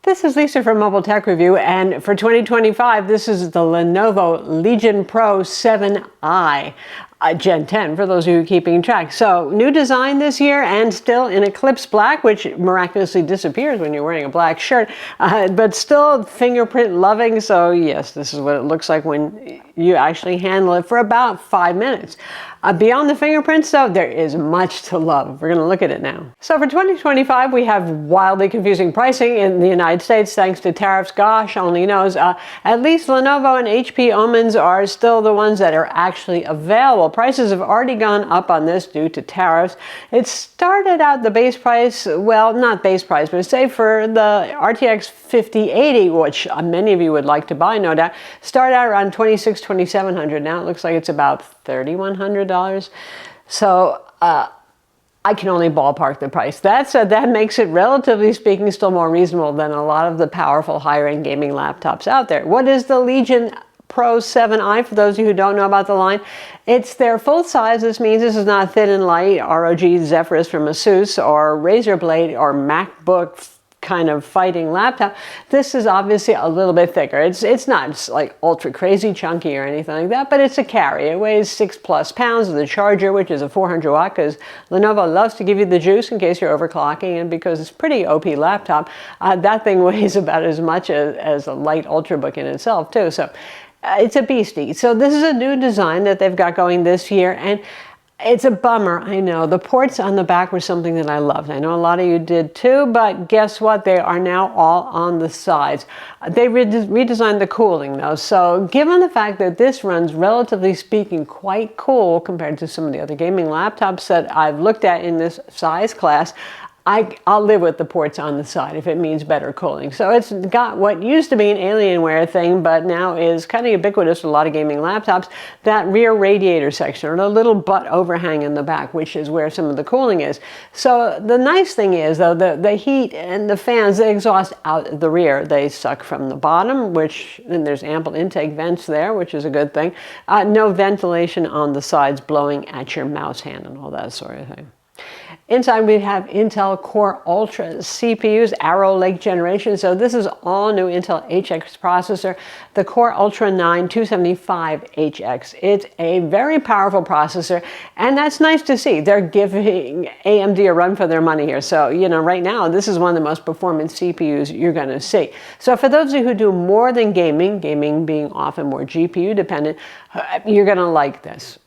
This is Lisa from MobileTechReview, and for 2025, this is the Lenovo Legion Pro 7i. Gen 10, for those of you keeping track. So, new design this year, and still in Eclipse Black, which miraculously disappears when you're wearing a black shirt, but still fingerprint loving. So yes, this is what it looks like when you actually handle it for about 5 minutes. Beyond the fingerprints, though, there is much to love. We're going to look at it now. So for 2025, we have wildly confusing pricing in the United States thanks to tariffs. Gosh only knows. At least Lenovo and HP Omens are still the ones that are actually available. Prices have already gone up on this due to tariffs. It started out the base price, well, not base price, but say for the RTX 5080, which many of you would like to buy, no doubt, started out around $2,600, $2,700. Now it looks like it's about $3,100. So I can only ballpark the price. That said, that makes it, relatively speaking, still more reasonable than a lot of the powerful higher-end gaming laptops out there. What is the Legion Pro 7i, for those of you who don't know about the line? It's their full size. This means this is not thin and light ROG Zephyrus from Asus or Razer Blade or MacBook kind of fighting laptop. This is obviously a little bit thicker. It's not like ultra crazy chunky or anything like that, but it's a carry. It weighs 6+ pounds with a charger, which is a 400 watt, because Lenovo loves to give you the juice in case you're overclocking, and because it's a pretty OP laptop, that thing weighs about as much as a light Ultrabook in itself too. So it's a beastie. So this is a new design that they've got going this year, and it's a bummer, I know. The ports on the back were something that I loved. I know a lot of you did too, but guess what? They are now all on the sides. They redesigned the cooling though, so given the fact that this runs, relatively speaking, quite cool compared to some of the other gaming laptops that I've looked at in this size class, I'll live with the ports on the side if it means better cooling. So it's got what used to be an Alienware thing, but now is kind of ubiquitous with a lot of gaming laptops, that rear radiator section, or the little butt overhang in the back, which is where some of the cooling is. So the nice thing is, though, the heat and the fans, they exhaust out the rear. They suck from the bottom, and there's ample intake vents there, which is a good thing. No ventilation on the sides blowing at your mouse hand and all that sort of thing. Inside we have Intel Core Ultra CPUs, Arrow Lake generation. So this is all new Intel HX processor, the Core Ultra 9 275HX. It's a very powerful processor, and that's nice to see. They're giving AMD a run for their money here. So, you know, right now, this is one of the most performant CPUs you're going to see. So for those of you who do more than gaming being often more GPU dependent, you're going to like this.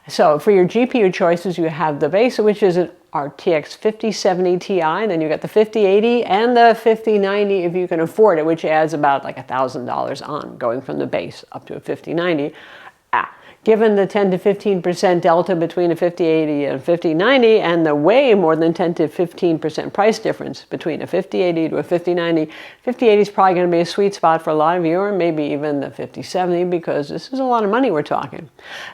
So for your GPU choices, you have the base, which is an RTX 5070 Ti, and then you got the 5080 and the 5090 if you can afford it, which adds about like $1,000 on, going from the base up to a 5090. Given the 10 to 15% delta between a 5080 and a 5090, and the way more than 10 to 15% price difference between a 5080 to a 5090, 5080 is probably going to be a sweet spot for a lot of you, or maybe even the 5070, because this is a lot of money we're talking.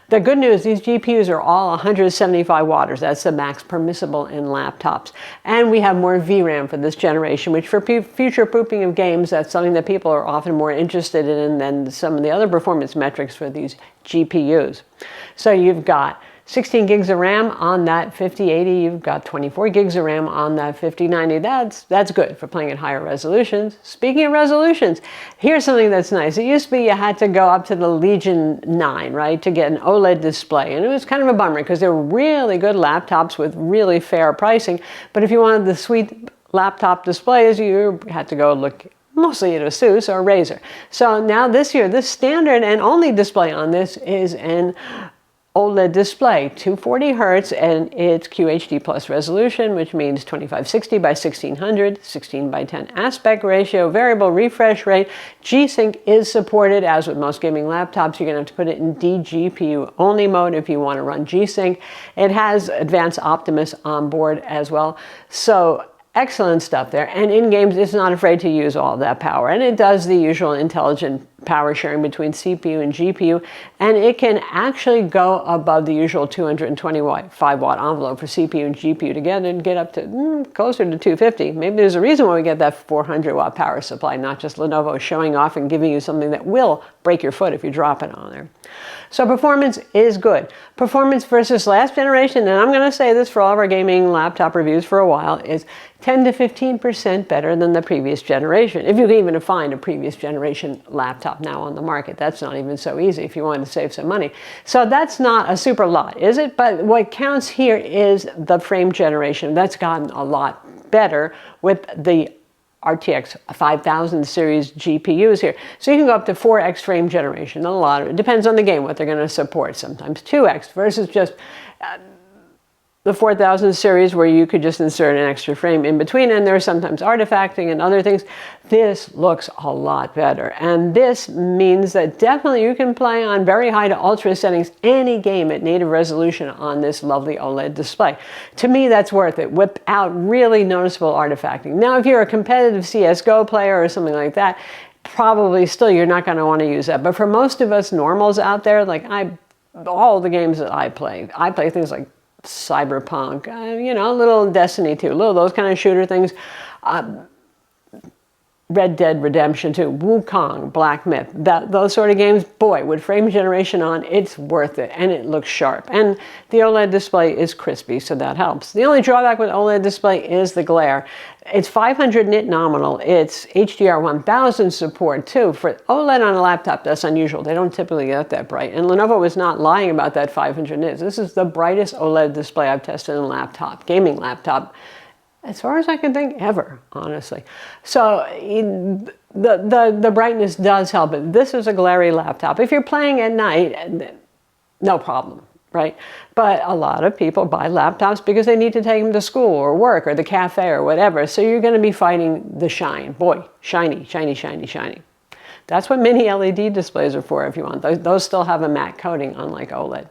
The good news, these GPUs are all 175 watts. That's the max permissible in laptops. And we have more VRAM for this generation, which for future proofing of games, that's something that people are often more interested in than some of the other performance metrics for these GPUs. So you've got 16 gigs of RAM on that 5080, you've got 24 gigs of RAM on that 5090. That's good for playing at higher resolutions. Speaking of resolutions, here's something that's nice. It used to be you had to go up to the Legion 9, right, to get an OLED display, and it was kind of a bummer because they were really good laptops with really fair pricing, but if you wanted the sweet laptop displays, you had to go look mostly at Asus or Razer. So now this year, this standard and only display on this is an OLED display, 240 Hertz, and it's QHD plus resolution, which means 2560 by 1600, 16 by 10 aspect ratio, variable refresh rate. G-Sync is supported, as with most gaming laptops. You're going to have to put it in DGPU only mode if you want to run G-Sync. It has Advanced Optimus on board as well. So excellent stuff there, and in games it's not afraid to use all of that power, and it does the usual intelligent power sharing between CPU and GPU, and it can actually go above the usual 225 watt envelope for CPU and GPU together and get up to closer to 250. Maybe there's a reason why we get that 400 watt power supply, not just Lenovo showing off and giving you something that will break your foot if you drop it on there. So performance is good. Performance versus last generation, and I'm going to say this for all of our gaming laptop reviews for a while, is 10 to 15% better than the previous generation. If you can even find a previous generation laptop now on the market, that's not even so easy if you want to save some money. So that's not a super lot, is it? But what counts here is the frame generation. That's gotten a lot better with the RTX 5000 series GPUs here. So you can go up to 4x frame generation. A lot of it depends on the game, what they're going to support. Sometimes 2x versus just the 4000 series where you could just insert an extra frame in between, and there's sometimes artifacting and other things. This looks a lot better, and this means that definitely you can play on very high to ultra settings any game at native resolution on this lovely OLED display. To me, that's worth it without really noticeable artifacting. Now, if you're a competitive CSGO player or something like that, probably still you're not going to want to use that. But for most of us normals out there, like all the games that I play things like Cyberpunk, you know, a little Destiny 2, little those kind of shooter things, Red Dead Redemption 2, Wukong, Black Myth, those sort of games, boy, with frame generation on, it's worth it, and it looks sharp. And the OLED display is crispy, so that helps. The only drawback with OLED display is the glare. It's 500 nit nominal. It's HDR 1000 support too. For OLED on a laptop, that's unusual. They don't typically get that bright. And Lenovo was not lying about that 500 nits. This is the brightest OLED display I've tested in a laptop, gaming laptop, as far as I can think, ever, honestly. So the brightness does help it. This is a glary laptop. If you're playing at night, no problem, right? But a lot of people buy laptops because they need to take them to school or work or the cafe or whatever. So you're going to be fighting the shine. Boy, shiny, shiny, shiny, shiny. That's what mini LED displays are for if you want. Those still have a matte coating, unlike OLED.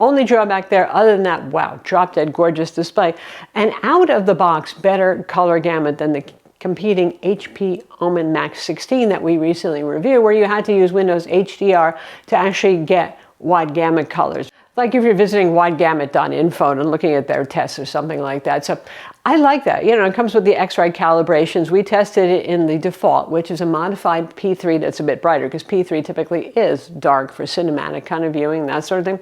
Only drawback there, other than that, wow, drop dead gorgeous display. And out of the box, better color gamut than the competing HP Omen Max 16 that we recently reviewed, where you had to use Windows HDR to actually get wide gamut colors. Like if you're visiting widegamut.info and looking at their tests or something like that. So I like that. You know, it comes with the X-Rite calibrations. We tested it in the default, which is a modified P3 that's a bit brighter, because P3 typically is dark for cinematic kind of viewing, that sort of thing.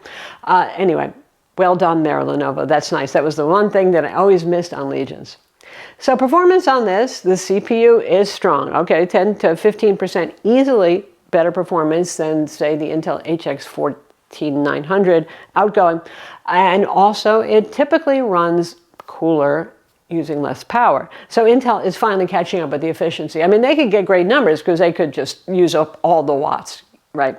Anyway, well done there, Lenovo. That's nice. That was the one thing that I always missed on Legions. So performance on this, the CPU is strong. Okay, 10 to 15% easily better performance than, say, the Intel HX 14900 outgoing, and also it typically runs cooler using less power. So Intel is finally catching up with the efficiency. I mean, they could get great numbers because they could just use up all the watts, right?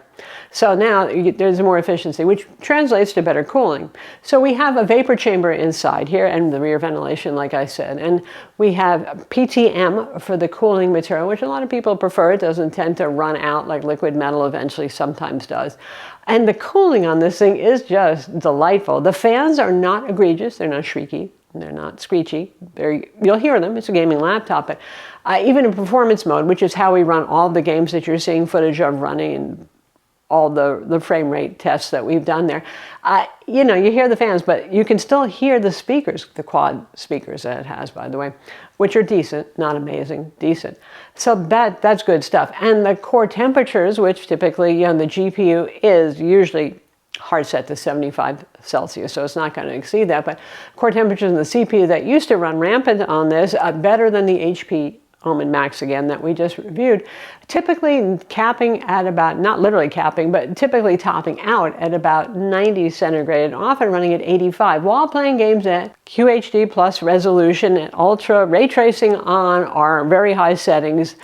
So now there's more efficiency, which translates to better cooling. So we have a vapor chamber inside here and the rear ventilation, like I said, and we have PTM for the cooling material, which a lot of people prefer. It doesn't tend to run out like liquid metal eventually sometimes does. And the cooling on this thing is just delightful. The fans are not egregious. They're not shrieky. They're not screechy. You'll hear them. It's a gaming laptop. But even in performance mode, which is how we run all the games that you're seeing footage of running and all the frame rate tests that we've done there, you know, you hear the fans, but you can still hear the speakers, the quad speakers that it has, by the way, which are decent, not amazing, decent. So that's good stuff. And the core temperatures, which typically, you know, the GPU is usually hard set to 75 Celsius, so it's not going to exceed that. But core temperatures in the CPU that used to run rampant on this, better than the HP Omen Max again that we just reviewed, typically capping at about, not literally capping, but typically topping out at about 90 centigrade, and often running at 85, while playing games at QHD plus resolution at ultra, ray tracing on our very high settings.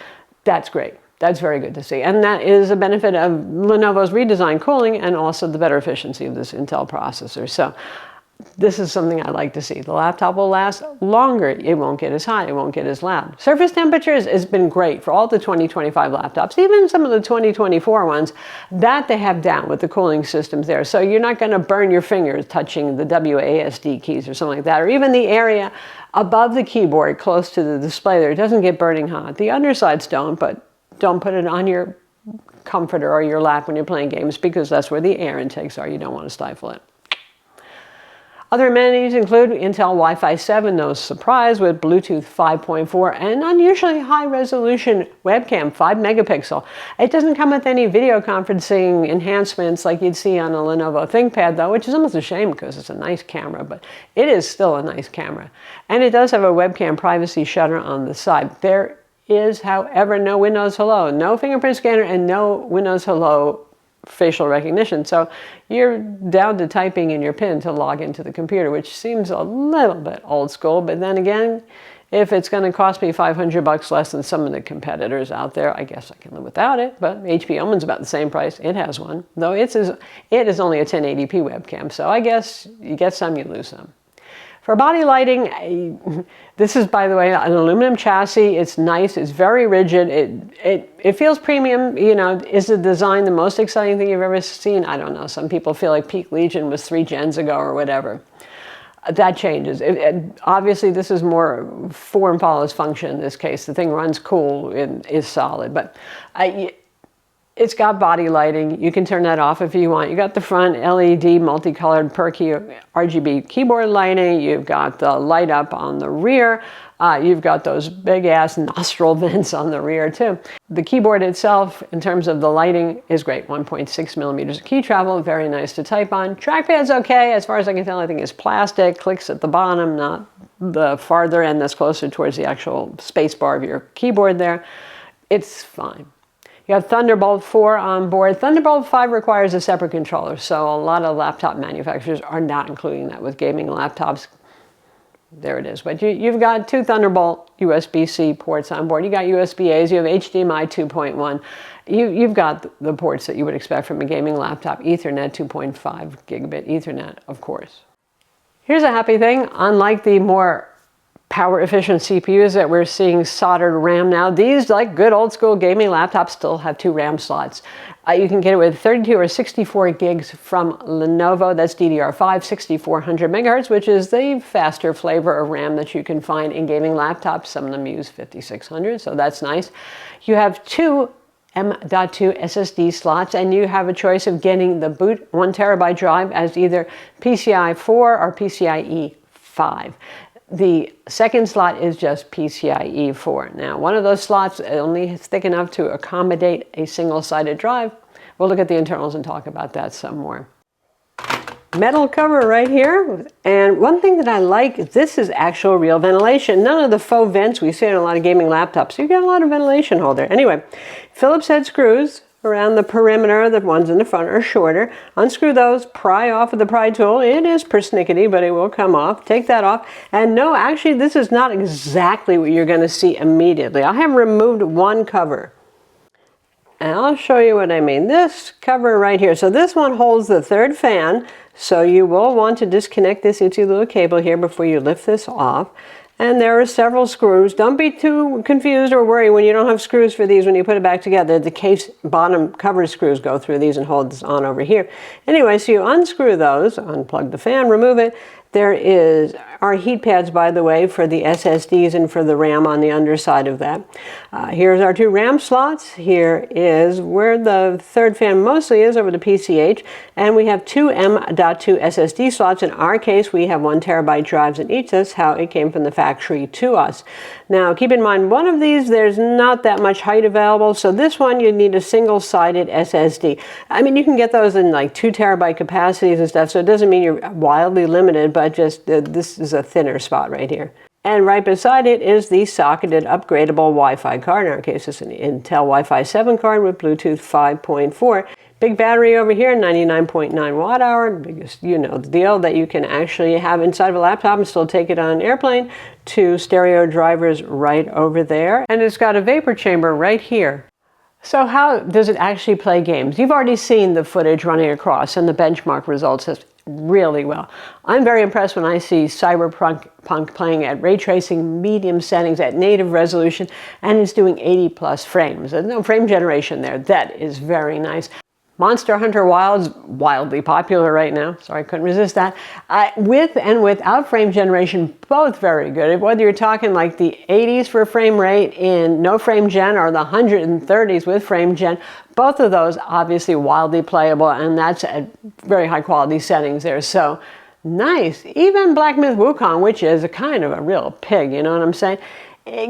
That's great. That's very good to see. And that is a benefit of Lenovo's redesigned cooling and also the better efficiency of this Intel processor. So this is something I like to see. The laptop will last longer. It won't get as hot. It won't get as loud. Surface temperatures has been great for all the 2025 laptops, even some of the 2024 ones, that they have down with the cooling systems there. So you're not going to burn your fingers touching the WASD keys or something like that, or even the area above the keyboard close to the display there. It doesn't get burning hot. The undersides don't, but don't put it on your comforter or your lap when you're playing games, because that's where the air intakes are. You don't want to stifle it. Other amenities include Intel Wi-Fi 7, no surprise, with Bluetooth 5.4 and unusually high resolution webcam, 5 megapixel. It doesn't come with any video conferencing enhancements like you'd see on a Lenovo ThinkPad though, which is almost a shame because it's a nice camera, but it is still a nice camera. And it does have a webcam privacy shutter on the side. There is, however, no Windows Hello, no fingerprint scanner, and no Windows Hello facial recognition. So you're down to typing in your PIN to log into the computer, which seems a little bit old school. But then again, if it's going to cost me $500 less than some of the competitors out there, I guess I can live without it. But HP Omen's about the same price. It has one, though it is only a 1080p webcam. So I guess you get some, you lose some. For body lighting, this is, by the way, an aluminum chassis. It's nice. It's very rigid. It feels premium. You know, is the design the most exciting thing you've ever seen? I don't know. Some people feel like Peak Legion was 3 gens ago or whatever. That changes. Obviously, this is more form follows function in this case. The thing runs cool and is solid. But it's got body lighting. You can turn that off if you want. You got the front LED multicolored perky RGB keyboard lighting. You've got the light up on the rear. You've got those big ass nostril vents on the rear too. The keyboard itself, in terms of the lighting, is great. 1.6 millimeters of key travel, very nice to type on. Trackpad's okay, as far as I can tell. I think it's plastic. Clicks at the bottom, not the farther end that's closer towards the actual space bar of your keyboard there. It's fine. You have Thunderbolt 4 on board. Thunderbolt 5 requires a separate controller, so a lot of laptop manufacturers are not including that with gaming laptops. There it is. But you've got 2 Thunderbolt USB-C ports on board. You got USB-A's. You have HDMI 2.1. You've got the ports that you would expect from a gaming laptop. Ethernet, 2.5 gigabit Ethernet, of course. Here's a happy thing. Unlike the more power efficient CPUs that we're seeing soldered RAM now, these, like good old school gaming laptops, still have 2 RAM slots. You can get it with 32 or 64 gigs from Lenovo. That's DDR5, 6400 megahertz, which is the faster flavor of RAM that you can find in gaming laptops. Some of them use 5600, so that's nice. You have 2 M.2 SSD slots, and you have a choice of getting the boot 1 terabyte drive as either PCIe 4 or PCIe 5. The second slot is just PCIe 4. Now, one of those slots only is thick enough to accommodate a single-sided drive. We'll look at the internals and talk about that some more. Metal cover right here. And one thing that I like, this is actual real ventilation. None of the faux vents we see in a lot of gaming laptops. So you get a lot of ventilation hole there. Anyway, Phillips head screws around the perimeter. The ones in the front are shorter. Unscrew those, pry off with the pry tool. It is persnickety, but it will come off. Take that off. And no, actually, this is not exactly what you're going to see immediately. I have removed one cover. And I'll show you what I mean. This cover right here. So this one holds the third fan. So you will want to disconnect this into the little cable here before you lift this off. And there are several screws. Don't be too confused or worried when you don't have screws for these when you put it back together. The case bottom cover screws go through these and hold this on over here. Anyway, so you unscrew those, unplug the fan, remove it. There are heat pads, by the way, for the SSDs and for the RAM on the underside of that. Here's our 2 RAM slots. Here is where the third fan mostly is, over the PCH. And we have 2 M.2 SSD slots. In our case, we have 1 terabyte drives in each. That's how it came from the factory to us. Now, keep in mind, one of these, there's not that much height available. So this one, you need a single-sided SSD. I mean, you can get those in like 2 terabyte capacities and stuff. So it doesn't mean you're wildly limited, but just this is a thinner spot right here. And right beside it is the socketed upgradable Wi-Fi card. In our case, it's an Intel Wi-Fi 7 card with Bluetooth 5.4. Big battery over here, 99.9 watt hour. Biggest, you know, the deal that you can actually have inside of a laptop and still take it on an airplane. 2 stereo drivers right over there. And it's got a vapor chamber right here. So how does it actually play games? You've already seen the footage running across and the benchmark results really well. I'm very impressed when I see Cyberpunk playing at ray tracing medium settings at native resolution, and it's doing 80 plus frames. There's no frame generation there. That is very nice. Monster Hunter Wild's wildly popular right now, so I couldn't resist that. With and without frame generation, both very good. Whether you're talking like the 80s for frame rate in no frame gen or the 130s with frame gen, both of those obviously wildly playable, and that's at very high quality settings there. So Nice. Even Black Myth Wukong, which is a kind of a real pig, you know what I'm saying?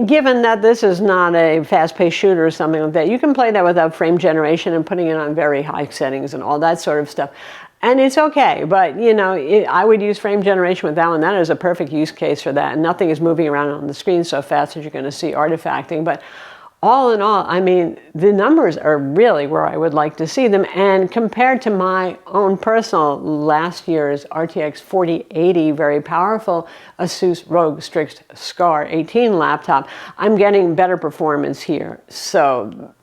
Given that this is not a fast-paced shooter or something like that, you can play that without frame generation and putting it on very high settings and all that sort of stuff. And it's okay, but you know, I would use frame generation with that one. That is a perfect use case for that. And nothing is moving around on the screen so fast that you're going to see artifacting. But all in all, I mean, the numbers are really where I would like to see them. And compared to my own personal last year's RTX 4080, very powerful Asus ROG Strix Scar 18 laptop, I'm getting better performance here. So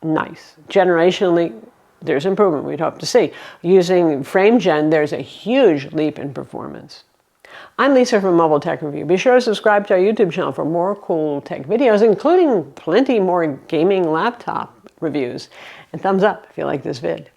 nice. Generationally, there's improvement we'd hope to see. Using frame gen, there's a huge leap in performance. I'm Lisa from Mobile Tech Review. Be sure to subscribe to our YouTube channel for more cool tech videos, including plenty more gaming laptop reviews. And thumbs up if you like this vid.